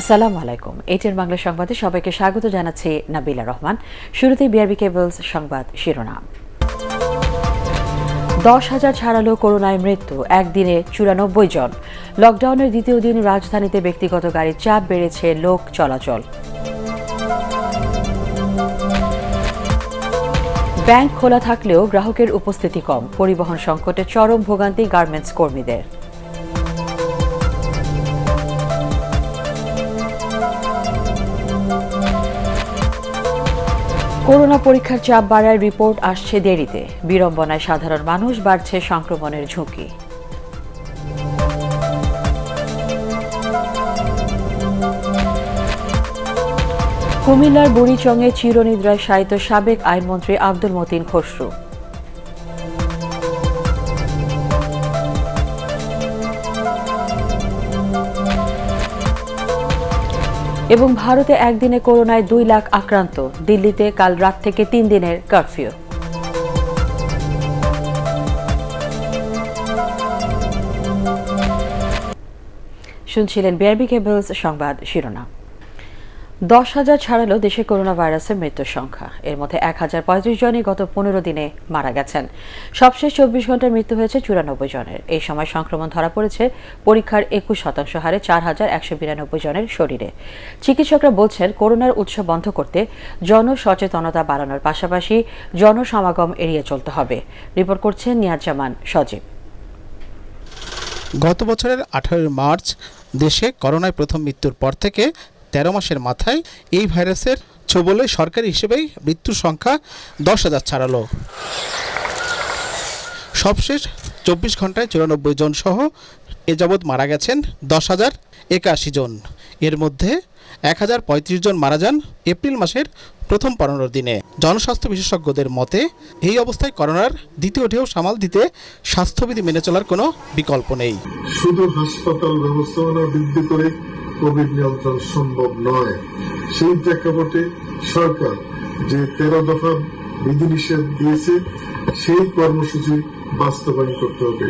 আসসালামু আলাইকুম। এটিএন বাংলা সংবাদে সবাইকে স্বাগত জানাচ্ছি নাবিলা রহমান। শুরুতেই বিআরবি কেবলস সংবাদ শিরোনাম। 10,000 ছাড়ালো করোনায় মৃত্যু, একদিনে 94 জন। লকডাউনের দ্বিতীয় দিন রাজধানীতে ব্যক্তিগত গাড়ির চাপ, বেড়েছে লোক চলাচল। ব্যাংক খোলা থাকলেও গ্রাহকের উপস্থিতি কম, পরিবহন সংকটে চরম ভোগান্তি গার্মেন্টস কর্মীদের। করোনা পরীক্ষার চাপ বাড়ায়, রিপোর্ট আসছে দেরিতে। বিড়ম্বনায় সাধারণ মানুষ, বাড়ছে সংক্রমণের ঝুঁকি। কুমিল্লার বুড়িচংয়ে চিরনিদ্রায় শায়িত সাবেক আইনমন্ত্রী আব্দুল মতিন খসরু। এবং ভারতে একদিনে করোনায় 2 লাখ আক্রান্ত, দিল্লিতে কাল রাত থেকে 3 দিনের কারফিউ। শুনছিলেন বিআরবি কেবলস সংবাদ শিরোনাম। 10,000 ছাড়ালো দেশে করোনা ভাইরাসের মৃত্যুর সংখ্যা। এর মধ্যে 1035 জনই গত 15 দিনে মারা গেছেন। সবশেষ 24 ঘন্টায় মৃত্যু হয়েছে 94 জনের। এই সময় সংক্রমণ ধরা পড়েছে পরীক্ষার 21% হারে 4192 জনের শরীরে। চিকিৎসকরা বলছেন, করোনার উৎস বন্ধ করতে জনসচেতনতা বাড়ানোর পাশাপাশি জনসমাগম এড়িয়ে চলতে হবে। রিপোর্ট করছেন নিয়াজ-জামান সজীব। গত বছরের 18 মার্চ দেশে করোনায় প্রথম মৃত্যুর পর থেকে 13 মাসের মাথায় এই ভাইরাসের ছোবলে সরকারি হিসেবেই মৃত্যুর সংখ্যা 10,000 ছাড়ালো। সবশেষ 24 ঘন্টায় 94 জন সহ এ যাবৎ মারা গেছেন 10,081 জন। এর মধ্যে 1035 জন মারা যান এপ্রিল মাসের প্রথম 15 দিনে। জনস্বাস্থ্য বিশেষজ্ঞদের মতে, এই অবস্থায় করোনার দ্বিতীয় ঢেউ সামাল দিতে স্বাস্থ্যবিধি মেনে চলার কোনো বিকল্প নেই। শুধু হাসপাতাল ব্যবস্থাপনা বৃদ্ধি করে কোভিড নিয়ন্ত্রণ সম্ভব নয়। সেই প্রেক্ষাপটে সরকার যে 13 দফা বিধিনিষেধ দিয়েছে, সেই কর্মসূচি বাস্তবায়ন করতে হবে।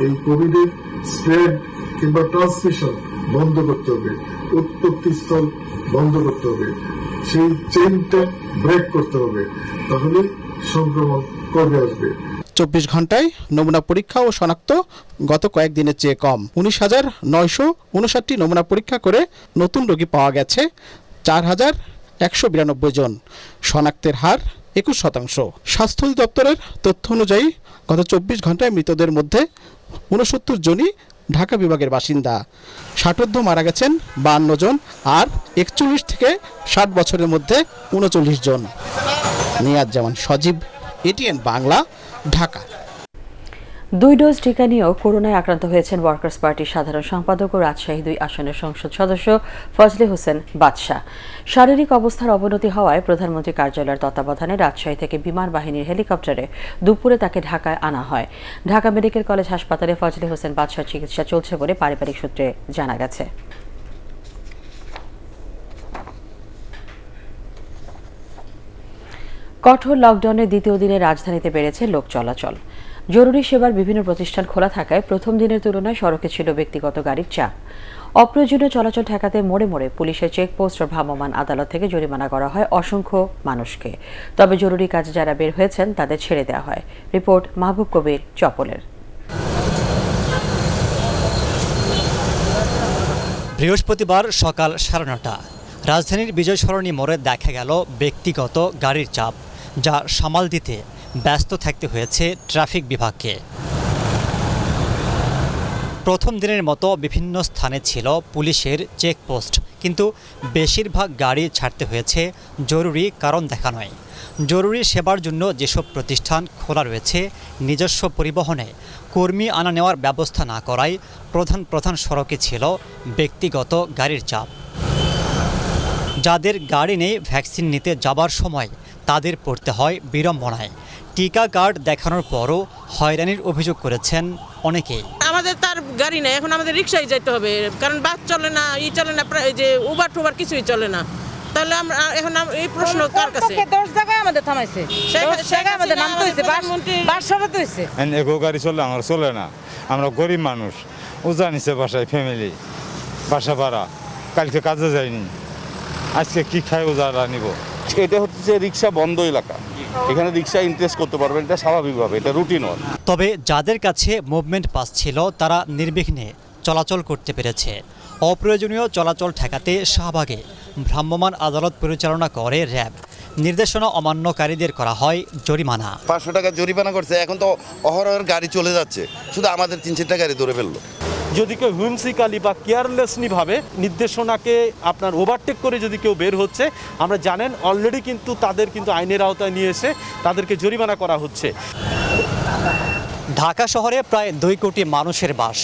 এই কোভিডের স্প্রেড কিংবা ট্রান্সমিশন বন্ধ করতে হবে, উৎপত্তি স্থল বন্ধ করতে হবে, সেই চেইনটা ব্রেক করতে হবে, তাহলে সংক্রমণ কমে আসবে। 24 ঘন্টায় নমুনা পরীক্ষা ও শনাক্ত গত কয়েকদিনের চেয়ে কম। 19,959টি নমুনা পরীক্ষা করে নতুন রোগী পাওয়া গেছে 4,192 জন। শনাক্তের হার 21%। স্বাস্থ্য অধিদপ্তরের তথ্য অনুযায়ী গত 24 ঘন্টায় মৃতদের মধ্যে 69 জনই ঢাকা বিভাগের বাসিন্দা। ষাটোর্ধ্ব মারা গেছেন 52 জন, আর 41 থেকে 60 বছরের মধ্যে 39 জন। নিয়াজ-জামান সজীব, এটিএন বাংলা, ঢাকা। 2 ডোজ টিকা নিয়েও করোনায় আক্রান্ত হয়েছেন ওয়ার্কার্স পার্টির সাধারণ সম্পাদক ও রাজশাহী 2 আসনের সংসদ সদস্য ফজলে হোসেন বাদশা। শারীরিক অবস্থার অবনতি হওয়ায় প্রধানমন্ত্রী কার্যালয়ের তত্ত্বাবধানে রাজশাহী থেকে বিমান বাহিনীর হেলিকপ্টারে দুপুরে তাকে ঢাকায় আনা হয়। ঢাকা মেডিকেল কলেজ হাসপাতালে ফজলে হোসেন বাদশার চিকিৎসা চলছে বলে পারিবারিক সূত্রে জানা গেছে। কঠোর লকডাউনের দ্বিতীয় দিনে রাজধানীতে বেড়েছে লোক চলাচল। জরুরি সেবার বিভিন্ন প্রতিষ্ঠান খোলা থাকায় প্রথম দিনের তুলনায় সড়কে ছিল ব্যক্তিগত গাড়ির চাপ। অপ্রয়োজনীয় চলাচল ঠেকাতে মোড়ে মোড়ে পুলিশের চেকপোস্ট ও ভ্রাম্যমাণ আদালত থেকে জরিমানা করা হয় অসংখ্য মানুষকে। তবে জরুরি কাজে যারা বের হয়েছেন তাদের ছেড়ে দেওয়া হয়। রিপোর্ট মাহবুব কবির চপলের। বৃহস্পতিবার সকাল 9:30 রাজধানীর বিজয় সরণি মোড়ে দেখা গেল ব্যক্তিগত গাড়ির চাপ, যা সামাল দিতে ব্যস্ত থাকতে হয়েছে ট্রাফিক বিভাগকে। প্রথম দিনের মতো বিভিন্ন স্থানে ছিল পুলিশের চেকপোস্ট, কিন্তু বেশিরভাগ গাড়ি ছাড়তে হয়েছে জরুরি কারণ দেখানোয়। জরুরি সেবার জন্য যেসব প্রতিষ্ঠান খোলা রয়েছে, নিজস্ব পরিবহনে কর্মী আনা নেওয়ার ব্যবস্থা না করায় প্রধান সড়কে ছিল ব্যক্তিগত গাড়ির চাপ। যাদের গাড়ি নেই, ভ্যাকসিন নিতে যাবার সময় তাদের পড়তে হয় বিড়ম্বনায়। টিকা কার্ড দেখানোর পরও হয়রানির অভিযোগ করেছেন অনেকেই। আমাদের তার গাড়ি নেই, এখন আমাদের রিক্সায় যেতে হবে, কারণ বাস চলে না, চলে না, যে উবার টুবার কিছুই চলে না। তাহলে আমরা এখন এই প্রশ্ন কার কাছে? 10 জায়গায় আমাদের থামাইছে, 10 জায়গায় আমাদের নামতে হইছে, বাস সরাতে হইছে। এগো গাড়ি চলে, আমার চলে না। আমরা গরিব মানুষ, উজা নিছে বাসায়, ফ্যামিলি, বাসা ভাড়া, কালকে কাজে যায়নি, আজকে কি খাইও যারা নিব। এটা হচ্ছে রিক্সা বন্ধ এলাকা, এখানে রিক্সা ইন্টারেস্ট করতে পারবেন, এটা স্বাভাবিকভাবে, এটা রুটিন হয়। তবে যাদের কাছে মুভমেন্ট পাস ছিল তারা নির্বিঘ্নে চলাচল করতে পেরেছে। অপ্রয়োজনীয় চলাচল ঠেকাতে শাহবাগে ভ্রাম্যমাণ আদালত পরিচালনা করে র্যাব। নির্দেশনা অমান্যকারীদের করা হয় জরিমানা। 500 টাকা জরিমানা করছে, এখন তো অহরহর গাড়ি চলে যাচ্ছে, শুধু আমাদের 3-4টা গাড়ি ধরে ফেললো। যদি কেউ হুইমসিক্যালি বা কেয়ারলেসলি ভাবে নির্দেশনাকে আপনার ওভারটেক করে যদি কেউ বের হচ্ছে, আমরা জানেন অলরেডি কিন্তু তাদের কিন্তু আইনের আওতায় নিয়ে এসে তাদেরকে জরিমানা করা হচ্ছে। ঢাকা শহরে প্রায় 2 কোটি মানুষের বাস।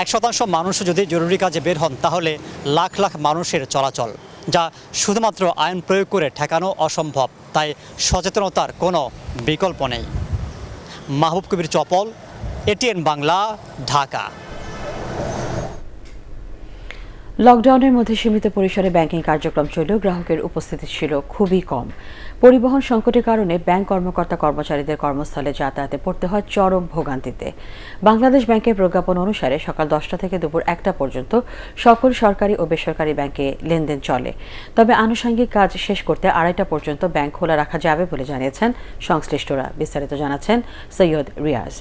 1% মানুষ যদি জরুরি কাজে বের হন তাহলে লাখ লাখ মানুষের চলাচল, যা শুধুমাত্র আইন প্রয়োগ করে ঠেকানো অসম্ভব। তাই সচেতনতার কোনো বিকল্প নেই। মাহবুব কবির চপল, এটিএন বাংলা, ঢাকা। লকডাউনের মধ্যে সীমিত পরিসরে ব্যাংকিং কার্যক্রম চললেও গ্রাহকের উপস্থিতি ছিল খুবই কম। পরিবহন সংকটের কারণে ব্যাংক কর্মকর্তা কর্মচারীদের কর্মস্থলে যাতায়াতে পড়তে হয় চরম ভোগান্তিতে। বাংলাদেশ ব্যাংকের প্রজ্ঞাপন অনুসারে সকাল 10টা থেকে দুপুর 1টা পর্যন্ত সকল সরকারি ও বেসরকারি ব্যাংকে লেনদেন চলে। তবে আনুষঙ্গিক কাজ শেষ করতে 2:30টা পর্যন্ত ব্যাংক খোলা রাখা যাবে বলে জানিয়েছেন সংশ্লিষ্টরা। বিস্তারিত জানাচ্ছেন সৈয়দ রিয়াজ।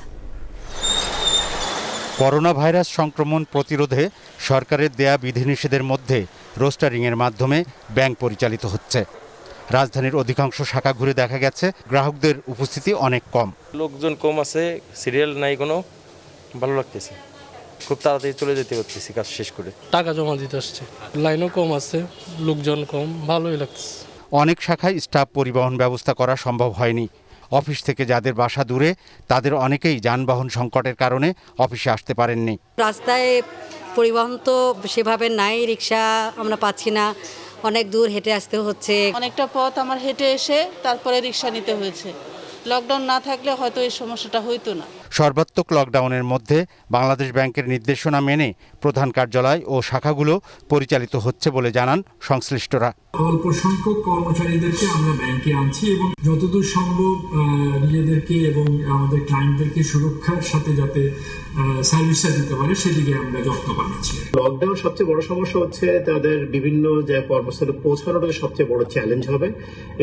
করোনা ভাইরাস সংক্রমণ প্রতিরোধে সরকারের দেয়া বিধিনিষেধের মধ্যে রোস্টারিংয়ের মাধ্যমে ব্যাংক পরিচালিত হচ্ছে। রাজধানীর অধিকাংশ শাখা ঘুরে দেখা গেছে গ্রাহকদের উপস্থিতি অনেক কম। লোকজন কম আছে, সিরিয়াল নাই কোনো, ভালো লাগতেছে, খুব তাড়াতাড়ি চলে যেতে হচ্ছে কাজ শেষ করে। টাকা জমা দিতে আসছে, লাইনও কম আছে, লোকজন কম, ভালোই লাগছে। অনেক শাখায় স্টাফ পরিবহন ব্যবস্থা করা সম্ভব হয়নি। অফিস থেকে যাদের বাসা দূরে তাদের অনেকেই যানবাহন সংকটের কারণে অফিসে আসতে পারেননি। রাস্তায় পরিবহন তো সেভাবে নাই, রিক্সা আমরা পাচ্ছি না, অনেক দূর হেঁটে আসতে হচ্ছে। অনেকটা পথ আমার হেঁটে এসে তারপরে রিক্সা নিতে হয়েছে। লকডাউন না থাকলে হয়তো এই সমস্যাটা হইতো না। সর্বাত্মক লকডাউনের মধ্যে বাংলাদেশ ব্যাংকের নির্দেশনা মেনে প্রধান কার্যালয় ও শাখাগুলো পরিচালিত হচ্ছে বলে জানান সংশ্লিষ্টরা। অল্প সংখ্যক কর্মচারীদেরকে আমরা ব্যাংকে আনছি এবং যতদূর সম্ভব নিজেদেরকে এবং আমাদের ক্লায়েন্টদেরকে সুরক্ষার সাথে যাতে সার্ভিসটা দিতে পারে সেদিকে আমরা যত্নবান আছি। লকডাউন সবচেয়ে বড় সমস্যা হচ্ছে তাদের বিভিন্ন যে কর্মস্থলে পৌঁছানোটা সবচেয়ে বড় চ্যালেঞ্জ হবে।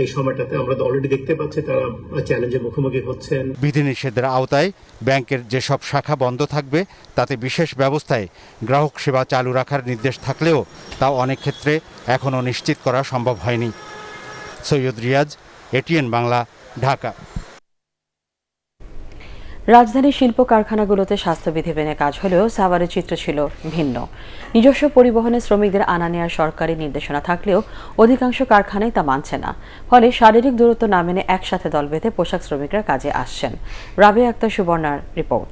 এই সময়টাতে আমরা অলরেডি দেখতে পাচ্ছি তারা চ্যালেঞ্জের মুখোমুখি হচ্ছেন। বিধিনিষেধের আওতায় ব্যাংকের যেসব শাখা বন্ধ থাকবে তাতে বিশেষ ব্যবস্থায় গ্রাহক সেবা চালু রাখার নির্দেশ থাকলেও তা অনেক ক্ষেত্রে এখনও নিশ্চিত করা সম্ভব হয়নি। সৈয়দ রিয়াজ, এটিএন বাংলা, ঢাকা। রাজধানীর শিল্প কারখানাগুলোতে স্বাস্থ্যবিধি মেনে কাজ হলেও সাভারের চিত্র ছিল ভিন্ন। নিজস্ব পরিবহনে শ্রমিকদের আনা নেওয়ার সরকারি নির্দেশনা থাকলেও অধিকাংশ কারখানায় তা মানছে না। ফলে শারীরিক দূরত্ব না মেনে একসাথে দল বেঁধে পোশাক শ্রমিকরা কাজে আসছেন। রাবেয়া আক্তার সুবর্ণার রিপোর্ট।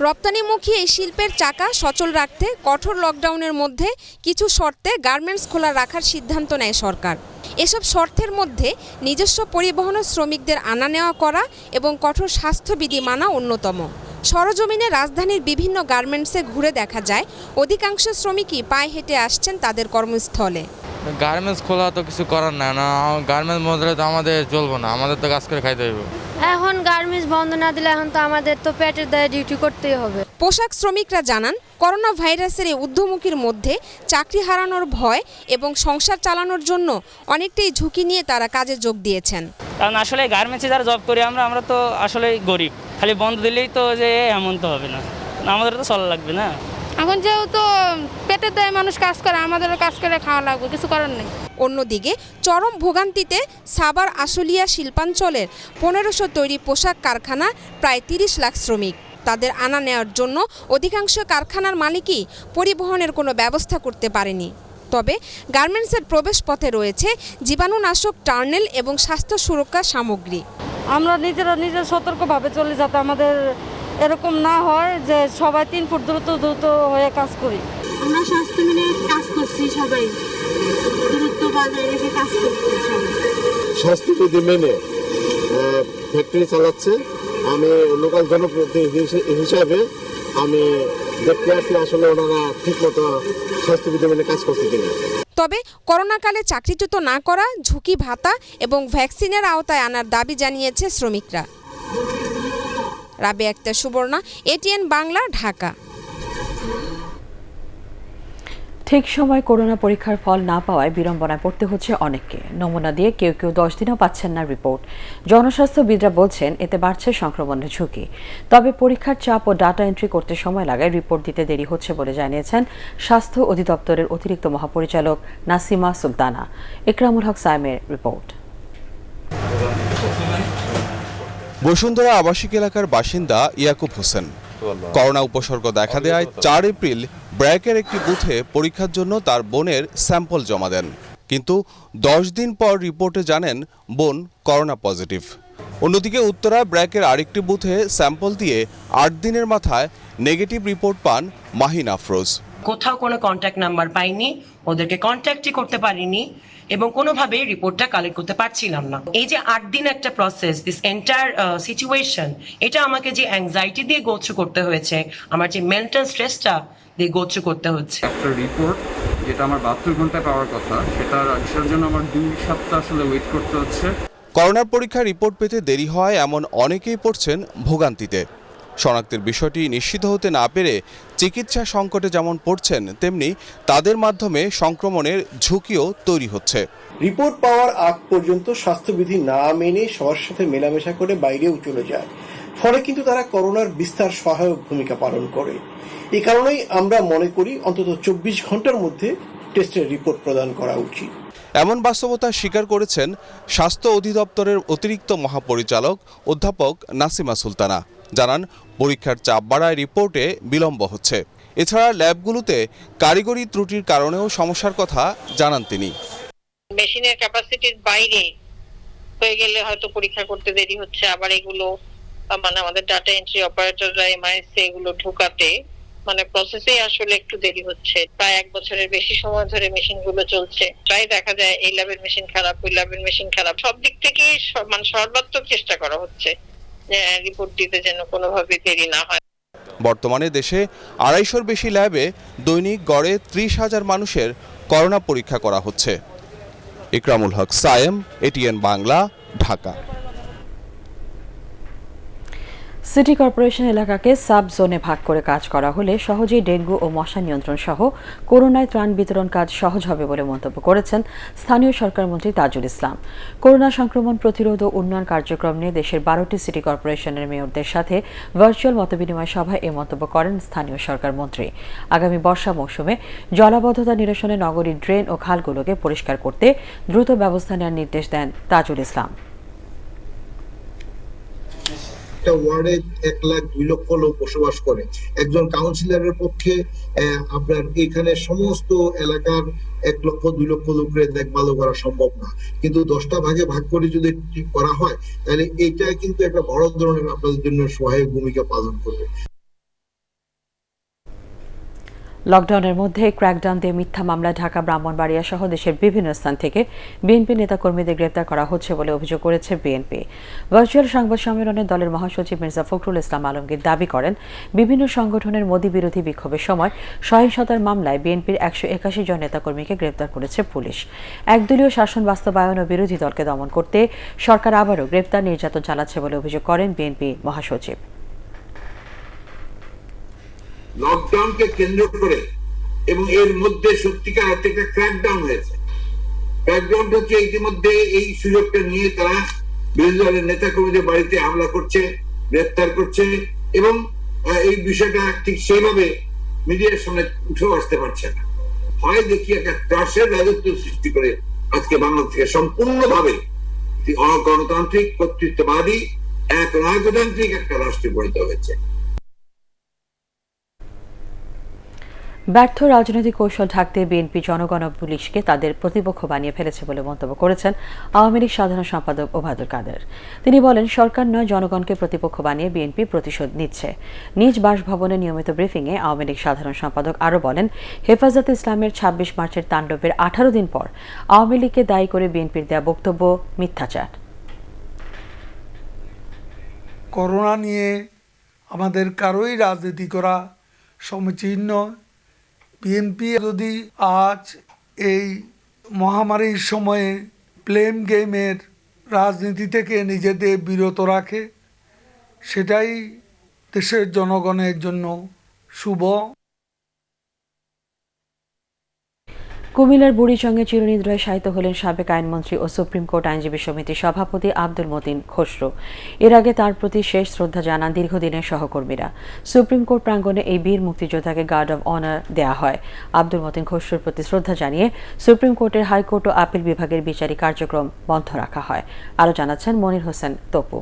রপ্তানিমুখী এই শিল্পের চাকা সচল রাখতে কঠোর লকডাউনের মধ্যে কিছু শর্তে গার্মেন্টস খোলা রাখার সিদ্ধান্ত নেয় সরকার। এসব শর্তের মধ্যে নিজস্ব পরিবহনে শ্রমিকদের আনা নেওয়া করা এবং কঠোর স্বাস্থ্যবিধি মানা অন্যতম। সরজমিনে রাজধানীর বিভিন্ন গার্মেন্টসে ঘুরে দেখা যায় অধিকাংশ শ্রমিকই পায়ে হেঁটে আসছেন তাদের কর্মস্থলে। গার্মেন্টস খোলা তো কিছু করার না, গার্মেন্টস বন্ধ হলে তো আমাদের চলবো না, আমাদের তো কাজ করে খাইতে হইব। এখন গার্মেন্টস বন্ধ না দিলে এখন তো আমাদের তো পেটের দায়ে ডিউটি করতেই হবে। পোশাক শ্রমিকরা জানান করোনা ভাইরাসের এই ঊর্ধ্বমুখীর মধ্যে চাকরি হারানোর ভয় এবং সংসার চালানোর জন্য অনেকটাই ঝুঁকি নিয়ে তারা কাজে যোগ দিয়েছেন। কারণ আসলে গার্মেন্টসে যারা জব করি আমরা তো আসলে গরিব, খালি বন্ধ দিলেই তো যে এমন তো হবে না, আমাদের তো চলা লাগবে না। এখন যেহেতু পেটের দায়ে মানুষ কাজ করে, আমাদেরও কাজ করে খাওয়া লাগবে, কিছু করার নেই। অন্যদিকে চরম ভোগান্তিতে সাভার আশুলিয়া শিল্পাঞ্চলের 1500 তৈরি পোশাক কারখানা প্রায় 30 লাখ শ্রমিক। তাদের আনা নেওয়ার জন্য অধিকাংশ কারখানার মালিকই পরিবহনের কোনো ব্যবস্থা করতে পারেনি। তবে গার্মেন্টসের প্রবেশ পথে রয়েছে জীবাণুনাশক টার্নেল এবং স্বাস্থ্য সুরক্ষা সামগ্রী। আমরা নিজের সতর্কভাবে চলে যাতে আমাদের এরকম না হয় যে সবাই 3 ফুট দ্রুত হয়ে কাজ করি। আমরা স্বাস্থ্য মেনে কাজ করছি, সবাই দূরত্ব বজায় রেখে কাজ করছি। স্বাস্থ্যবিধি মেনে ফ্যাক্টরি চালাচ্ছে। আমি লোকাল জনপ্রতিনিধি হিসাবে আমি দেখতে আসি আসলে ওনারা ঠিকমতো স্বাস্থ্যবিধি মেনে কাজ করছে কিনা। তবে করোনাকালে চাকরিচ্যুত না করা, ঝুঁকি ভাতা এবং ভ্যাকসিনের আওতায় আনার দাবি জানিয়েছে শ্রমিকরা। রাবেয়া আক্তার সুবর্ণা, এটিএন বাংলা, ঢাকা। ঠিক সময় করোনা পরীক্ষার ফল না পাওয়ায় বিড়ম্বনায় পড়তে হচ্ছে অনেককে। নমুনা দিয়ে কেউ কেউ 10 দিনও পাচ্ছেন না রিপোর্ট। জনস্বাস্থ্যবিদরা বলছেন এতে বাড়ছে সংক্রমণের ঝুঁকি। তবে পরীক্ষার চাপ ও ডাটা এন্ট্রি করতে সময় লাগায় রিপোর্ট দিতে দেরি হচ্ছে বলে জানিয়েছেন স্বাস্থ্য অধিদপ্তরের অতিরিক্ত মহাপরিচালক নাসিমা সুলতানা। ইকরামুল হক সায়েমের রিপোর্ট। বসুন্ধরা আবাসিক এলাকার বাসিন্দা ইয়াকুব হোসেন। করোনা উপসর্গ দেখা দেয় 4 এপ্রিল ব্র্যাকের একটি বুথে পরীক্ষার জন্য তার বোনের স্যাম্পল জমা দেন, কিন্তু 10 দিন পর রিপোর্টে জানেন বোন করোনা পজিটিভ। অন্যদিকে উত্তরা ব্র্যাকের আরেকটি বুথে স্যাম্পল দিয়ে 8 দিনের মাথায় নেগেটিভ রিপোর্ট পান মাহিন আফরোজ। কোথাও কোনো কন্ট্যাক্ট নাম্বার পাইনি, ওদেরকে কন্ট্যাক্টই করতে পারিনি এবং কোনোভাবেই রিপোর্টটা কালেক্ট করতে পারছিলাম না। এই যে 8 দিন একটা প্রসেস, দিস এন্টায়ার সিচুয়েশন, এটা আমাকে যে অ্যাংজাইটি দিয়ে গো থ্রু করতে হয়েছে, আমার যে মেন্টাল স্ট্রেসটা দিয়ে গো থ্রু করতে হচ্ছে। একটা রিপোর্ট যেটা আমার 72 ঘন্টায় পাওয়ার কথা, সেটার জন্য আমার 2 সপ্তাহ আসলে ওয়েট করতে হচ্ছে। করোনার পরীক্ষার রিপোর্ট পেতে দেরি হওয়ায় এমন অনেকেই পড়ছেন ভোগান্তিতে। শনাক্তের বিষয়টি নিশ্চিত হতে না পেরে চিকিৎসা সংকটে যেমন পড়ছেন, তেমনি তাদের মাধ্যমে সংক্রমণের ঝুঁকিও তৈরি হচ্ছে। রিপোর্ট পাওয়ার আগ পর্যন্ত স্বাস্থ্যবিধি না মেনে সবার সাথে মেলামেশা করে বাইরেও চলে যায়, ফলে কিন্তু তারা করোনার বিস্তার সহায়ক ভূমিকা পালন করে। এই কারণেই আমরা মনে করি অন্তত 24 ঘন্টার মধ্যে টেস্টের রিপোর্ট প্রদান করা উচিত। এমন বাস্তবতা স্বীকার করেছেন স্বাস্থ্য অধিদপ্তরের অতিরিক্ত মহাপরিচালক অধ্যাপক নাসিমা সুলতানা। জানান পরীক্ষার চাপ বাড়ায় রিপোর্টে বিলম্ব হচ্ছে। এছাড়া ল্যাবগুলোতে কারিগরি ত্রুটির কারণেও সমস্যার কথা জানান তিনি। মেশিনের ক্যাপাসিটির বাইরে হয়ে গেলে হয়তো পরীক্ষা করতে দেরি হচ্ছে, আবার এগুলো মানে আমাদের ডাটা এন্ট্রি অপারেটররা এমআইএস এগুলো ঢোকাতে মানে প্রসেসে আসলে একটু দেরি হচ্ছে। প্রায় 1 বছরের বেশি সময় ধরে মেশিনগুলো চলছে। প্রায় দেখা যায় এই ল্যাবের মেশিন খারাপ, ওই ল্যাবের মেশিন খারাপ। সব দিক থেকেই মানে সর্বাত্মক চেষ্টা করা হচ্ছে যে রিপোর্ট দিতে যেন কোনোভাবে দেরি না হয়। বর্তমানে দেশে 250-র বেশি ল্যাবে দৈনিক গড়ে 30,000 মানুষের করোনা পরীক্ষা করা হচ্ছে। Ikramul Haque Sayem, ATN Bangla, Dhaka. City corporation এলাকাকে সাব জোনে ভাগ করে কাজ করা হলে সহজেই ডেঙ্গু ও মশা নিয়ন্ত্রণ সহ করোনায় ত্রাণ বিতরণ কাজ সহজ হবে বলে মন্তব্য করেছেন স্থানীয় সরকার মন্ত্রী তাজুল ইসলাম। করোনা সংক্রমণ প্রতিরোধ ও উন্নয়ন কার্যক্রম নিয়ে দেশের 12টি সিটি কর্পোরেশনের মেয়রদের সাথে ভার্চুয়াল মতবিনিময় সভায় এ মন্তব্য করেন স্থানীয় সরকার মন্ত্রী। আগামী বর্ষা মৌসুমে জলাবদ্ধতা নিরসনে নগরীর ড্রেন ও খালগুলোকে পরিষ্কার করতে দ্রুত ব্যবস্থা নেওয়ার নির্দেশ দেন তাজুল ইসলাম। ওয়ার্ডে 1,02,00,000 লোক বসবাস করে। একজন কাউন্সিলরের পক্ষে আপনার এখানে সমস্ত এলাকার 1,00,000-2,00,000 লোকের দেখভাল করা সম্ভব না, কিন্তু 10টা ভাগে ভাগ করে যদি করা হয় তাহলে এটা কিন্তু একটা বড় ধরনের আপনাদের জন্য সহায়ক ভূমিকা পালন করবে। লকডাউনের মধ্যে ক্র্যাকডাউন দিয়ে মিথ্যা মামলায় ঢাকা, ব্রাহ্মণবাড়িয়া সহ দেশের বিভিন্ন স্থান থেকে বিএনপি নেতাকর্মীদের গ্রেপ্তার করা হচ্ছে বলে অভিযোগ করেছে বিএনপি। ভার্চুয়াল সংবাদ সম্মেলনে দলের মহাসচিব মির্জা ফখরুল ইসলাম আলমগীর দাবি করেন, বিভিন্ন সংগঠনের মোদি বিরোধী বিক্ষোভের সময় সহিংসতার মামলায় বিএনপির 181 জন নেতাকর্মীকে গ্রেপ্তার করেছে পুলিশ। একদলীয় শাসন বাস্তবায়ন ও বিরোধী দলকে দমন করতে সরকার আবারও গ্রেপ্তার নির্যাতন চালাচ্ছে বলে অভিযোগ করেন বিএনপি মহাসচিব। লকডাউনকে কেন্দ্র করে এবং এর মধ্যে সত্যিকার একটা ক্র্যাকডাউন হয়েছে। ক্র্যাকডাউন হচ্ছে ইতিমধ্যে এই সুযোগটা নিয়ে তারা বিরোধী দলের নেতা কর্মীদের বাড়িতে হামলা করছে, গ্রেপ্তার করছে এবং এই বিষয়টা ঠিক সেইভাবে মিডিয়ার সামনে উঠেও আসতে পারছে না। হয় দেখি একটা ত্রাসের রাজত্ব সৃষ্টি করে আজকে বাংলাদেশকে সম্পূর্ণভাবে অগণতান্ত্রিক কর্তৃত্ববাদী এক রাজতান্ত্রিক একটা রাষ্ট্রে পরিণত হয়েছে। ব্যর্থ রাজনৈতিক কৌশল ঢাকতে বিএনপি জনগণ ও পুলিশকে তাদের প্রতিপক্ষ বানিয়ে ফেলেছে বলে মন্তব্য করেছেন আওয়ামী লীগ সাধারণ সম্পাদক ওবায়দুল কাদের। তিনি বলেন, সরকার নয় জনগণকে প্রতিপক্ষ বানিয়ে বিএনপি প্রতিশোধ নিচ্ছে। নিজ বাসভবনে নিয়মিত ব্রিফিংয়ে আওয়ামী লীগ সাধারণ সম্পাদক আরও বলেন, হেফাজতে ইসলামের 26 মার্চের তাণ্ডবের 18 দিন পর আওয়ামী লীগকে দায়ী করে বিএনপির দেয়া বক্তব্য মিথ্যাচার। করোনা নিয়ে আমাদের কারোই রাজনীতি করা সমীচীন নয়। বিএনপি যদি আজ এই মহামারীর সময়ে প্লেম গেমের রাজনীতি থেকে নিজেদের বিরত রাখে, সেটাই দেশের জনগণের জন্য শুভ। কুমিল্লার বুড়িচংয়ে চিরনিদ্রায় শায়িত হলেন সাবেক আইনমন্ত্রী ও সুপ্রিম কোর্ট আইনজীবী সমিতির সভাপতি আব্দুল মতিন খসরু। এর আগে তার প্রতি শেষ শ্রদ্ধা জানান দীর্ঘদিনের সহকর্মীরা। সুপ্রিম কোর্ট প্রাঙ্গণে এই বীর মুক্তিযোদ্ধাকে গার্ড অব অনার দেয়া হয়। আব্দুল মতিন খসরুর প্রতি শ্রদ্ধা জানিয়ে সুপ্রিম কোর্টের হাইকোর্ট ও আপিল বিভাগের বিচারিক কার্যক্রম বন্ধ রাখা হয়। আরও জানাচ্ছেন মনির হোসেন তপু।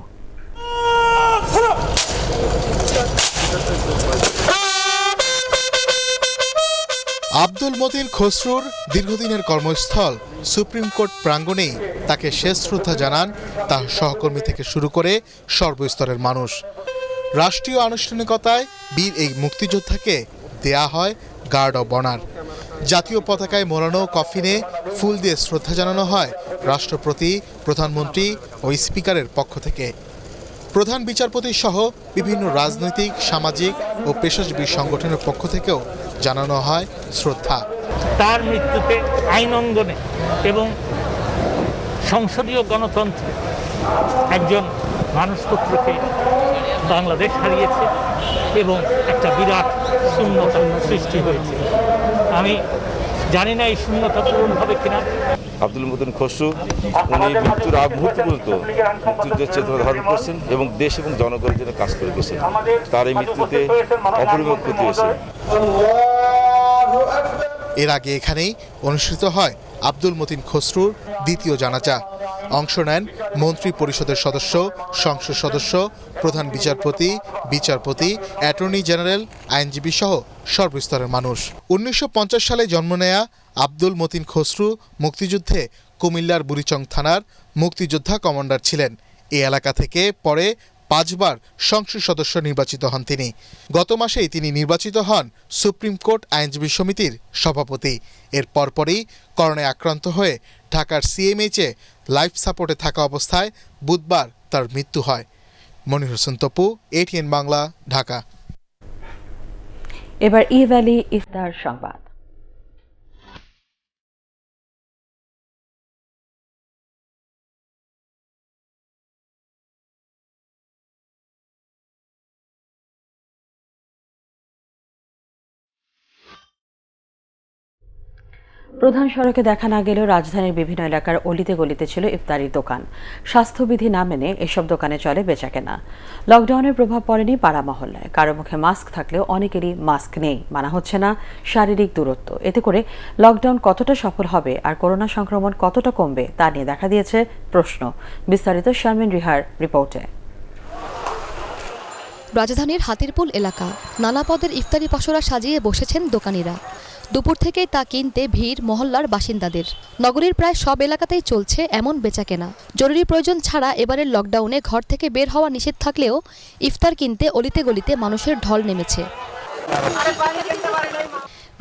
আব্দুল মতিন খসরুর দীর্ঘদিনের কর্মস্থল সুপ্রিম কোর্ট প্রাঙ্গণেই তাকে শেষ শ্রদ্ধা জানান তার সহকর্মী থেকে শুরু করে সর্বস্তরের মানুষ। রাষ্ট্রীয় আনুষ্ঠানিকতায় বীর এই মুক্তিযোদ্ধাকে দেয়া হয় গার্ড অব অনার। জাতীয় পতাকায় মোড়ানো কফিনে ফুল দিয়ে শ্রদ্ধা জানানো হয় রাষ্ট্রপতি, প্রধানমন্ত্রী ও স্পিকারের পক্ষ থেকে। প্রধান বিচারপতি সহ বিভিন্ন রাজনৈতিক, সামাজিক ও পেশাজীবী সংগঠনের পক্ষ থেকেও জানানো হয় শ্রদ্ধা। তার মৃত্যুতে আইন অঙ্গনে এবং সংসদীয় গণতন্ত্রে একজন মানুষপুত্রকে বাংলাদেশ হারিয়েছে এবং একটা বিরাট শূন্যতা সৃষ্টি হয়েছে। আমি জানি না এই শূন্যতা পূরণ হবে কিনা। আব্দুল মতিন খসরু উনি মৃত্যুর আগ মুহূর্ত পর্যন্ত মুক্তিযুদ্ধের চেতনা ধারণ করছেন এবং দেশ এবং জনগণের জন্য কাজ করে গেছেন। তার এই মৃত্যুতে অপরিমিত ক্ষতি হয়েছে। এর আগে এখানেই অনুষ্ঠিত হয় আব্দুল মতিন খসরুর দ্বিতীয় জানাজা। অংশ নেন মন্ত্রী পরিষদের সদস্য, সংসদ সদস্য, প্রধান বিচারপতি, অ্যাটর্নি জেনারেল, আইনজীবী সহ সর্বস্তরের মানুষ। 1950 সালে জন্ম নেয়া আব্দুল মতিন খসরু মুক্তিযুদ্ধে কুমিল্লার বুড়িচং থানার মুক্তিযোদ্ধা কমান্ডার ছিলেন। এই এলাকা থেকে পরে 5 বার সংসদ সদস্য নির্বাচিত হন তিনি। গত মাসেই তিনি নির্বাচিত হন সুপ্রিম কোর্ট আইনজীবী সমিতির সভাপতি। এর পরপরই করোনায় আক্রান্ত হয়ে ঢাকার সিএমএইচে লাইফ সাপোর্টে থাকা অবস্থায় বুধবার তার মৃত্যু হয়। মনির হোসেন তপু, এটিএন বাংলা, ঢাকা। এবার ই ভ্যালি ইফতার সংবাদ। প্রধান সড়কে দেখা না গেলেও রাজধানীর বিভিন্ন এলাকার অলিতে গলিতে ছিল ইফতারির দোকান। স্বাস্থ্যবিধি না মেনে এসব দোকানে চলে বেচাকেনা। লকডাউনের প্রভাব পড়েনি পাড়া মহল্লায়। কারো মুখে মাস্ক থাকলেও অনেকেরই মাস্ক নেই, মানা হচ্ছে না শারীরিক দূরত্ব। এতে করে লকডাউন কতটা সফল হবে আর করোনা সংক্রমণ কতটা কমবে তা নিয়ে দেখা দিয়েছে প্রশ্ন। বিস্তারিত শারমিন রিহার রিপোর্টে। রাজধানীর হাতিরপুল এলাকা, নানা পদের ইফতারি পসরা সাজিয়ে বসেছেন দোকানিরা। দুপুর থেকেই তা কিনতে ভিড় মহল্লার বাসিন্দাদের। নগরীর প্রায় সব এলাকাতেই চলছে এমন বেচাকেনা। জরুরি প্রয়োজন ছাড়া এবারের লকডাউনে ঘর থেকে বের হওয়া নিষেধ থাকলেও ইফতার কিনতে অলিতে গলিতে মানুষের ঢল নেমেছে।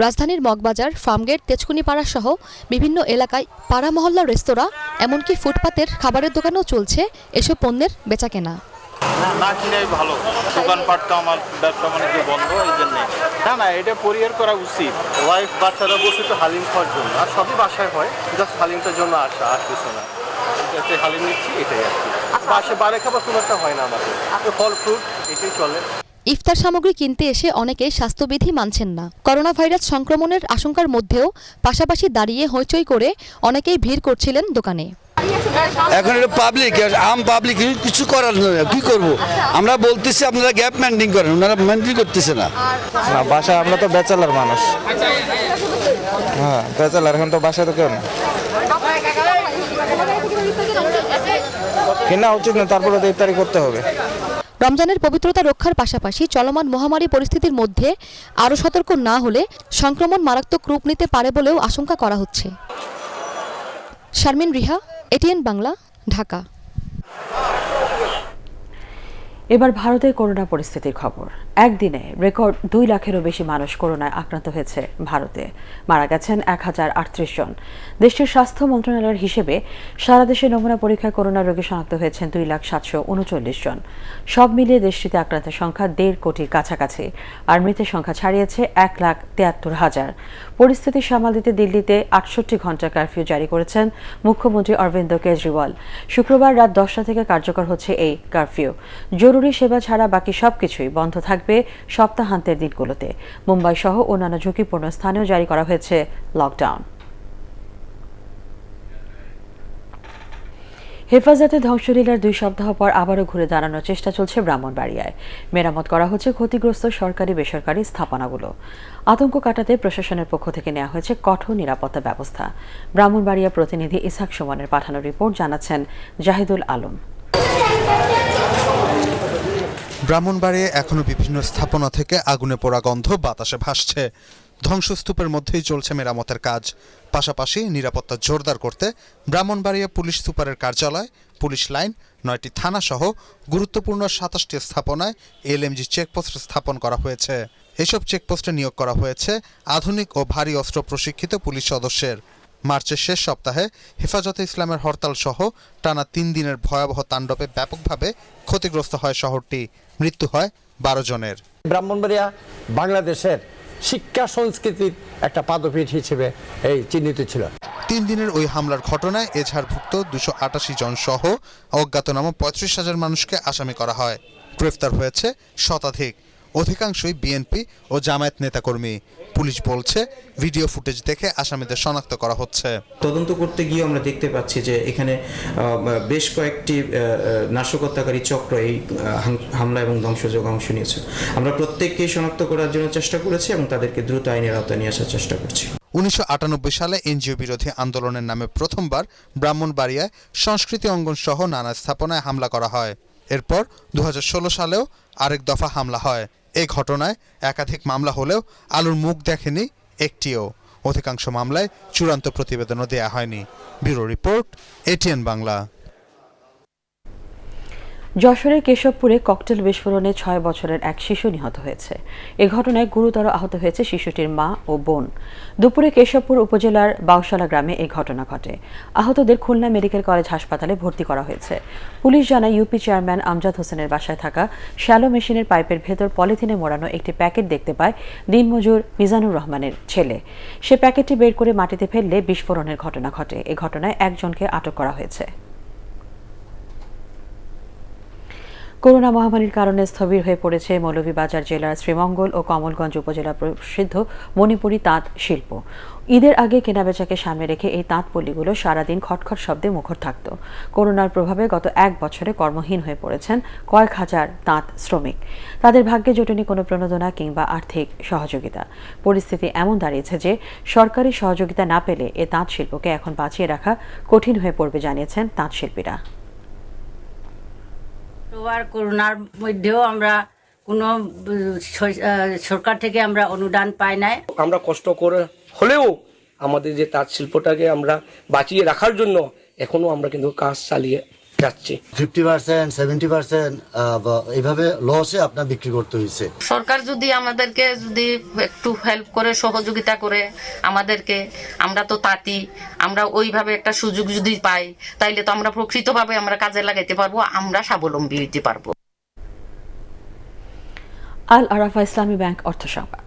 রাজধানীর মগবাজার, ফার্মগেট, তেজকুনিপাড়া সহ বিভিন্ন এলাকায় পাড়া মহল্লার রেস্তোরাঁ, এমনকি ফুটপাতের খাবারের দোকানেও চলছে এসব পণ্যের বেচাকেনা। না কিনাই ভালো, দোকানপাট তো আমার ব্যবসা বাণিজ্য বন্ধ, এই জন্যে। না এটা পরিহার করা উচিত। ওয়াইফ বাচ্চারা বসে তো হালিম খাওয়ার জন্য, আর সবই বাসায় হয়, জাস্ট হালিমটার জন্য আসতেছে না। হালিম নিচ্ছি, এটাই আর কি। বাসায় বাইরে খাবার খুব একটা হয় না আমাদের, ফল ফ্রুট এটাই চলে। ইফতার সামগ্রী কিনতে এসে অনেকে স্বাস্থ্যবিধি মানছেন না। করোনা ভাইরাস সংক্রমণের আশঙ্কার মধ্যেও পাশাপাশি দাঁড়িয়ে হইচই করে অনেকেই ভিড় করছিলেন দোকানে। এখন এটা পাবলিক, আম পাবলিক, কিছু করার নয়, কি করব? আমরা বলতেছি আপনারা গ্যাপ মেনটেন করেন, ওনারা মেনটেন করতেছে না। বাসায় আমরা তো ব্যাচেলার মানুষ, হ্যাঁ ব্যাচেলার, এখন তো বাসায় তো কেউ না, কেনা উচিত না, তারপরে তো ইফতারি করতে হবে। রমজানের পবিত্রতা রক্ষার পাশাপাশি চলমান মহামারী পরিস্থিতির মধ্যে আরও সতর্ক না হলে সংক্রমণ মারাত্মক রূপ নিতে পারে বলেও আশঙ্কা করা হচ্ছে। শারমিন রিহা, এটিএন বাংলা, ঢাকা। এবার ভারতের করোনা পরিস্থিতির খবর। একদিনে রেকর্ড 2 লাখেরও বেশি মানুষ করোনায় আক্রান্ত হয়েছে ভারতে। মারা গেছেন 1038 জন। দেশটির স্বাস্থ্য মন্ত্রণালয়ের হিসেবে সারা দেশে নমুনা পরীক্ষায় করোনা রোগী শনাক্ত হয়েছেন 2,739 জন। সব মিলিয়ে দেশটিতে আক্রান্তের সংখ্যা 1.5 কোটির কাছাকাছি, আর মৃতের সংখ্যা ছাড়িয়েছে 1,73,000। পরিস্থিতি সামাল দিতে দিল্লিতে 68 ঘণ্টা কারফিউ জারি করেছেন মুখ্যমন্ত্রী অরবিন্দ কেজরিওয়াল। শুক্রবার রাত 10টা থেকে কার্যকর হচ্ছে এই কারফিউ। জরুরি সেবা ছাড়া বাকি সবকিছুই বন্ধ থাকবে সপ্তাহান্তের দিনগুলোতে। মুম্বাই সহ অন্যান্য ঝুঁকিপূর্ণ স্থানেও জারি করা হয়েছে লকডাউন। হেফাজতে ধ্বংসলীলার 2 সপ্তাহ পর আবারও ঘুরে দাঁড়ানোর চেষ্টা চলছে ব্রাহ্মণবাড়িয়ায়। মেরামত করা হচ্ছে ক্ষতিগ্রস্ত সরকারি বেসরকারি স্থাপনাগুলো। আতঙ্ক কাটাতে প্রশাসনের পক্ষ থেকে নেওয়া হয়েছে কঠোর নিরাপত্তা ব্যবস্থা। ব্রাহ্মণবাড়িয়া প্রতিনিধি ইসহাক সুমনের পাঠানো রিপোর্ট জানাচ্ছেন জাহিদুল আলম। ব্রাহ্মণবাড়িয়ায় এখনো বিভিন্ন স্থাপনা থেকে আগুনে পোড়া গন্ধ বাতাসে ভাসছে। ধ্বংসস্তূপের মধ্যেই চলছে মেরামতের কাজ। পাশাপাশি নিরাপত্তা জোরদার করতে ব্রাহ্মণবাড়িয়া পুলিশ সুপারের কার্যালয়, পুলিশ লাইন, 9টি থানা সহ গুরুত্বপূর্ণ 27টি স্থাপনায় এলএমজি চেকপোস্ট স্থাপন করা হয়েছে। এসব চেকপোস্টে নিয়োগ করা হয়েছে আধুনিক ও ভারী অস্ত্র প্রশিক্ষিত পুলিশ সদস্যের। মার্চের শেষ সপ্তাহে হেফাজতে ইসলামের হরতাল সহ টানা 3 দিনের ভয়াবহ তাণ্ডবে ব্যাপকভাবে ক্ষতিগ্রস্ত হয় শহরটি। মৃত্যু হয় 12 জনের। ব্রাহ্মণবাড়িয়া বাংলাদেশের শিক্ষা সংস্কৃতির একটা পাদপীঠ হিসেবে এই চিহ্নিত ছিল। 3 দিনের ওই হামলার ঘটনায় এজাহারভুক্ত 288 জন সহ অজ্ঞাতনামা 35,000 মানুষকে আসামি করা হয়। গ্রেফতার হয়েছে শতাধিক, অধিকাংশই বিএনপি ও জামায়াত নেতাকর্মী। পুলিশ বলছে ভিডিও ফুটেজ দেখে আসামিদের শনাক্ত করা হচ্ছে। তদন্ত করতে গিয়ে আমরা দেখতে পাচ্ছি যে এখানে বেশ কয়েকটি নাশকতাকারী চক্র এই হামলা এবং ধ্বংসযজ্ঞে অংশ নিয়েছে। আমরা প্রত্যেককেই শনাক্ত করার জন্য চেষ্টা করেছি এবং তাদেরকে দ্রুত আইনের আওতায় নিয়ে আসার চেষ্টা করছি। 1998 সালে এনজিও বিরোধী আন্দোলনের নামে প্রথমবার ব্রাহ্মণবাড়িয়ায় সংস্কৃতি অঙ্গন সহ নানা স্থাপনায় হামলা করা হয়। এরপর 2016 সালেও আরেক দফা হামলা হয়। এই ঘটনায় একাধিক মামলা হলেও আলুর মুখ দেখেনি একটিও। অধিকাংশ মামলায় চূড়ান্ত প্রতিবেদনও দেয়া হয়নি। Bureau report, ATN Bangla. যশোরের কেশবপুরে ককটেল বিস্ফোরণে 6 বছরের এক শিশু নিহত হয়েছে। এ ঘটনায় গুরুতর আহত হয়েছে শিশুটির মা ও বোন। দুপুরে কেশবপুর উপজেলার বাউশালা গ্রামে এই ঘটনা ঘটে। আহতদের খুলনা মেডিকেল কলেজ হাসপাতালে ভর্তি করা হয়েছে। পুলিশ জানায় ইউপি চেয়ারম্যান আমজাদ হোসেনের বাসায় থাকা শ্যালো মেশিনের পাইপের ভেতর পলিথিনে মোড়ানো একটি প্যাকেট দেখতে পায় দিনমজুর মিজানুর রহমানের ছেলে। সে প্যাকেটটি বের করে মাটিতে ফেললে বিস্ফোরণের ঘটনা ঘটে। এ ঘটনায় একজনকে আটক করা হয়েছে। করোনা মহামারীর কারণে স্থবির হয়ে পড়েছে মৌলভীবাজার জেলার শ্রীমঙ্গল ও কমলগঞ্জ উপজেলা প্রসিদ্ধ মণিপুরী তাঁত শিল্প। ঈদের আগে কেনাবেচাকে সামনে রেখে এই তাঁত পল্লীগুলো সারাদিন খটখট শব্দে মুখর থাকত। করোনার প্রভাবে গত 1 বছরে কর্মহীন হয়ে পড়েছেন কয়েক হাজার তাঁত শ্রমিক। তাদের ভাগ্যে জোটেনি কোনো প্রণোদনা কিংবা আর্থিক সহযোগিতা। পরিস্থিতি এমন দাঁড়িয়েছে যে সরকারি সহযোগিতা না পেলে এ তাঁত শিল্পকে এখন বাঁচিয়ে রাখা কঠিন হয়ে পড়বে জানিয়েছেন তাঁত শিল্পীরা। করোনার মধ্যেও আমরা কোনো সরকার থেকে আমরা অনুদান পাই নাই। আমরা কষ্ট করে হলেও আমাদের যে তাঁত শিল্পটাকে আমরা বাঁচিয়ে রাখার জন্য এখনো আমরা কিন্তু কাজ চালিয়ে যাচ্ছি। 50%, 70% এইভাবে লসে আপনার বিক্রি করতে হয়েছে। সরকার যদি আমাদেরকে যদি একটু হেল্প করে, সহযোগিতা করে আমাদেরকে, আমরা তো তাঁতি, আমরা ওইভাবে একটা সুযোগ যদি পাই তাইলে তো আমরা প্রকৃতভাবে আমরা কাজে লাগাইতে পারবো, আমরা স্বাবলম্বী হতে পারবো। আল আরাফা ইসলামী ব্যাংক অর্থ সংবাদ।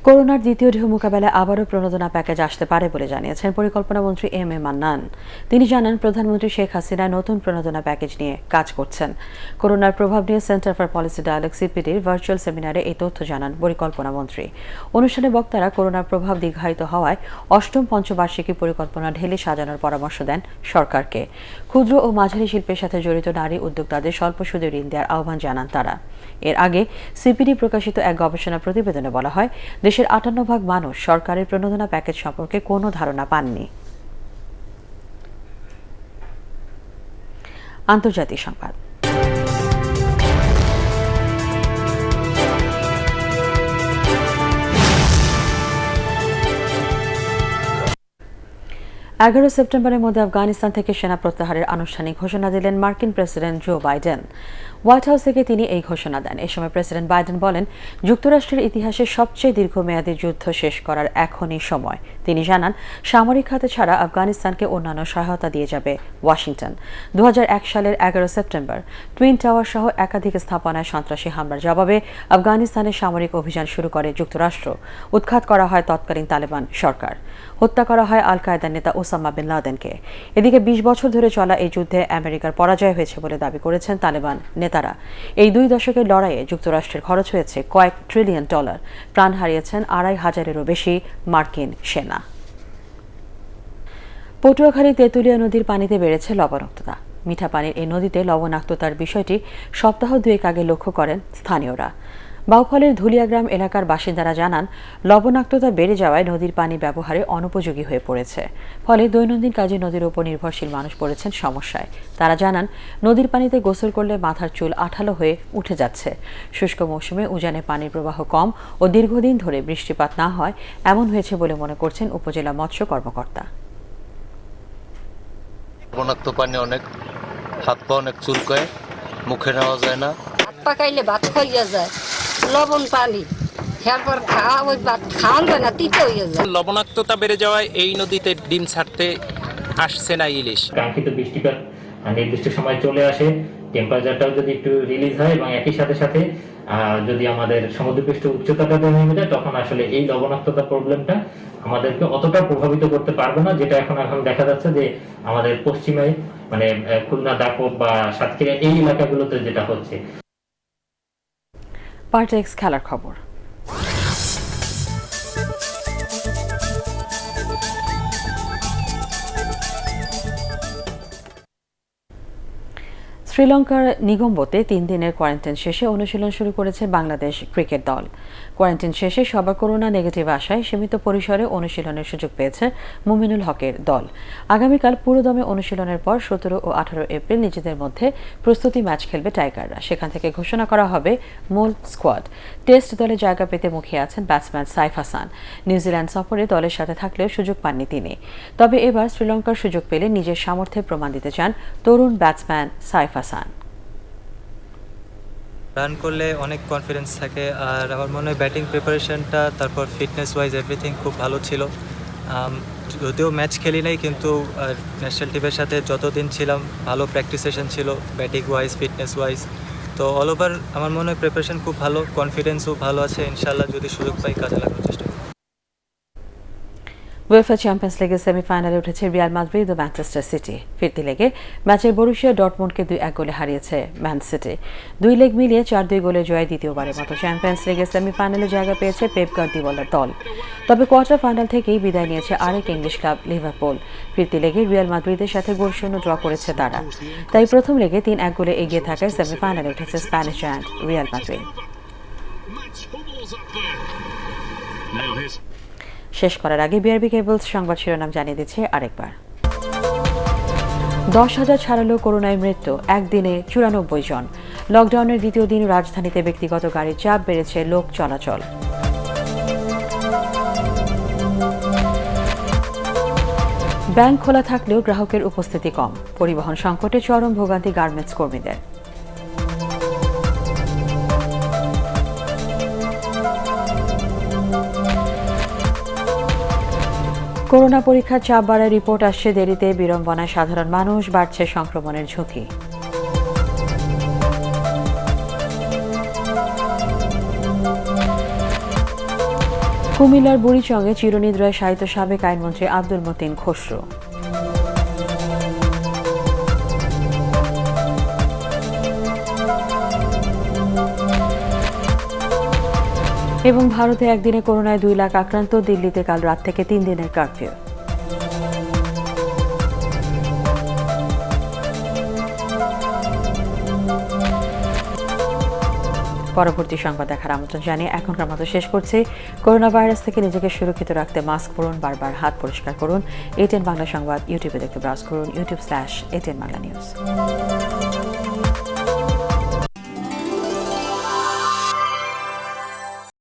করোনার দ্বিতীয় ঢেউ মোকাবেলায় আবারও প্রণোদনা প্যাকেজ আসতে পারে বলে জানিয়েছেন পরিকল্পনা মন্ত্রী এম এ মান্নান। তিনি জানান প্রধানমন্ত্রী শেখ হাসিনা নতুন প্রণোদনা প্যাকেজ নিয়ে কাজ করছেন। করোনার প্রভাব নিয়ে সেন্টার ফর পলিসি ডায়ালগ সিপিডির ভার্চুয়াল সেমিনারে এই তথ্য জানান পরিকল্পনা মন্ত্রী। অনুষ্ঠানে বক্তারা করোনার প্রভাব দীর্ঘায়িত হওয়ায় 8ম পঞ্চবার্ষিকী পরিকল্পনা ঢেলে সাজানোর পরামর্শ দেন সরকারকে। ক্ষুদ্র ও মাঝারি শিল্পের সাথে জড়িত নারী উদ্যোক্তাদের স্বল্প সুদে ঋণ দেওয়ার আহ্বান জানান তারা। এর আগে সিপিডি প্রকাশিত এক গবেষণা প্রতিবেদনে বলা হয় দেশের 58% মানুষ সরকারের প্রণোদনা প্যাকেজ সম্পর্কে কোনো ধারণা পাননি। আন্তর্জাতিক সংবাদ। সেপ্টেম্বরের মধ্যে আফগানিস্তান থেকে সেনা প্রত্যাহারের আনুষ্ঠানিক ঘোষণা দিলেন মার্কিন president Joe Biden. White House থেকে তিনি এই ঘোষণা দেন। এ সময় প্রেসিডেন্ট বাইডেন বলেন, যুক্তরাষ্ট্রের ইতিহাসে সবচেয়ে দীর্ঘমেয়াদী যুদ্ধ শেষ করার এখনই সময়। তিনি জানান, সামরিক খাতে ছাড়া আফগানিস্তানকে অন্যান্য সহায়তা দিয়ে যাবে ওয়াশিংটন। 2001 সালের 11 সেপ্টেম্বর টুইন টাওয়ার সহ একাধিক স্থাপনায় সন্ত্রাসী হামলার জবাবে আফগানিস্তানের সামরিক অভিযান শুরু করে যুক্তরাষ্ট্র। উৎখাত করা হয় তৎকালীন তালেবান সরকার। হত্যা করা হয় আল কায়েদার নেতা ওসামা বিন লাদেনকে। এদিকে 20 বছর ধরে চলা এই যুদ্ধে আমেরিকার পরাজয় হয়েছে বলে দাবি করেছেন তালেবান নেতা। তারা। এই 2 দশকের লড়াইয়ে যুক্তরাষ্ট্রের খরচ হয়েছে কয়েক ট্রিলিয়ন ডলার। প্রাণ হারিয়েছেন 2,500-এরও বেশি মার্কিন সেনা। পটুয়াখালী তেঁতুলিয়া নদীর পানিতে বেড়েছে লবণাক্ততা। মিঠা পানির এই নদীতে লবণাক্ততার বিষয়টি সপ্তাহ 2 আগে লক্ষ্য করেন স্থানীয়রা। বাউফলের ধুলিয়াগ্রাম এলাকার বাসিন্দারা জানান, লবণাক্ততা বেড়ে যাওয়ায় নদীর পানি ব্যবহারে অনুপযোগী হয়ে পড়েছে। ফলে দৈনন্দিন কাজে নদীর উপর নির্ভরশীল মানুষ পড়েছেন সমস্যায়। তারা জানান, নদীর পানিতে গোসল করলে মাথার চুল আঠালো হয়ে উঠে যাচ্ছে। শুষ্ক মৌসুমে উজানে পানির প্রবাহ কম ও দীর্ঘদিন ধরে বৃষ্টিপাত না হয় এমন হয়েছে বলে মনে করছেন উপজেলা মৎস্য কর্মকর্তা। লবণাক্ত পানি অনেক, হাত পা অনেক চুলকায়, মুখে নেওয়া যায় না। ভাত পাকাইলে ভাত খাইয়া যায়, লবণ পানি এরপর খাওয়া ওই ভাত খাওয়ান যায় না, তিতে হইয়া যায়। লবণাক্ততা বেড়ে যাওয়ায় এই নদীতে ডিম ছাড়তে আসছে না ইলিশ। কাঙ্ক্ষিত বৃষ্টিপাত নির্দিষ্ট সময় চলে আসে, টেম্পারেচারটাও যদি একটু রিলিজ হয় এবং একই সাথে সাথে যদি আমাদের সমুদ্রপৃষ্ঠ উচ্চতাটা নেমে যায়, তখন আসলে এই লবণাক্ততা প্রবলেমটা আমাদেরকে অতটা প্রভাবিত করতে পারবে না, যেটা এখন দেখা যাচ্ছে যে আমাদের পশ্চিমে মানে খুলনা, দাপক বা সাতক্ষীরা এই এলাকাগুলোতে যেটা হচ্ছে। পার্টেক্স খেলার খবর। শ্রীলঙ্কার নিগম্বোতে 3 দিনের কোয়ারেন্টাইন শেষে অনুশীলন শুরু করেছে বাংলাদেশ ক্রিকেট দল। কোয়ারেন্টাইন শেষে সবার করোনা নেগেটিভ আসায় সীমিত পরিসরে অনুশীলনের সুযোগ পেয়েছে মুমিনুল হকের দল। আগামীকাল পুরোদমে অনুশীলনের পর 17 ও 18 এপ্রিল নিজেদের মধ্যে প্রস্তুতি ম্যাচ খেলবে টাইগাররা। সেখান থেকে ঘোষণা করা হবে মূল স্কোয়াড। টেস্ট দলে জায়গা পেতে মুখিয়ে আছেন ব্যাটসম্যান সাইফ হাসান। নিউজিল্যান্ড সফরে দলের সাথে থাকলেও সুযোগ পাননি তিনি। তবে এবার শ্রীলঙ্কার সুযোগ পেলে নিজের সামর্থ্যের প্রমাণ দিতে চান তরুণ ব্যাটসম্যান সাইফ হাসান। রান করলে অনেক কনফিডেন্স থাকে, আর আমার মনে হয় ব্যাটিং প্রিপারেশনটা, তারপর ফিটনেস ওয়াইজ এভরিথিং খুব ভালো ছিল। যদিও ম্যাচ খেলি নাই, কিন্তু ন্যাশনাল টিমের সাথে যতদিন ছিলাম ভালো প্র্যাকটিস সেশন ছিল ব্যাটিং ওয়াইজ, ফিটনেস ওয়াইজ। তো অল ওভার আমার মনে হয় প্রিপারেশন খুব ভালো, কনফিডেন্সও ভালো আছে। ইনশাল্লাহ যদি সুযোগ পাই কাজে লাগানোর চেষ্টা করব। উয়েফা চ্যাম্পিয়ন্স লিগের সেমিফাইনালে উঠেছে রিয়াল মাদ্রিদ ও ম্যানচেস্টার সিটি। ফিরতি লেগে ম্যাচে বরুশিয়া ডর্টমুন্ডকে 2-1 গোলে হারিয়েছে ম্যান সিটি। 2 লেগ মিলিয়ে 4-2 গোলে জয়ে দ্বিতীয়বারের মতো চ্যাম্পিয়ন্স লিগের সেমিফাইনালে জায়গা পেয়েছে পেপ গার্দিওলার দল। তবে কোয়ার্টার ফাইনাল থেকেই বিদায় নিয়েছে আরেক ইংলিশ ক্লাব লিভারপুল। ফিরতি লেগে রিয়াল মাদ্রিদের সাথে 0-0 ড্র করেছে তারা। তাই প্রথম লেগে 3-1 গোলে এগিয়ে থাকায় সেমিফাইনালে উঠেছে স্প্যানিশ জায়ান্ট রিয়াল মাদ্রিদ। শেষ করার আগে বিআরবি কেবলস সংবাদ শিরোনাম জানিয়ে দিচ্ছে আরেকবার। 10,000 ছাড়ালো করোনায় মৃত্যু, একদিনে 94 জন। লকডাউনের দ্বিতীয় দিন রাজধানীতে ব্যক্তিগত গাড়ির চাপ, বেড়েছে লোক চলাচল। ব্যাংক খোলা থাকলেও গ্রাহকের উপস্থিতি কম, পরিবহন সংকটে চরম ভোগান্তি গার্মেন্টস কর্মীদের। করোনা পরীক্ষার চাপ বাড়ায়, রিপোর্ট আসছে দেরিতে, বিড়ম্বনায় সাধারণ মানুষ, বাড়ছে সংক্রমণের ঝুঁকি। কুমিল্লার বুড়িচংয়ে চিরনিদ্রায় শায়িত সাবেক আইনমন্ত্রী আব্দুল মতিন খসরু। এবং ভারতে একদিনে করোনায় 2 লাখ আক্রান্ত, দিল্লিতে কাল রাত থেকে 3 দিনের কারফিউ। পরবর্তী সংবাদ দেখার আমন্ত্রণ জানিয়ে এখনকার মতো শেষ করছি। করোনা ভাইরাস থেকে নিজেকে সুরক্ষিত রাখতে মাস্ক পরুন, বারবার হাত পরিষ্কার করুন। ATN বাংলা সংবাদ ইউটিউবে দেখতে ব্রাউজ করুন, youtube/ATN বাংলা নিউজ।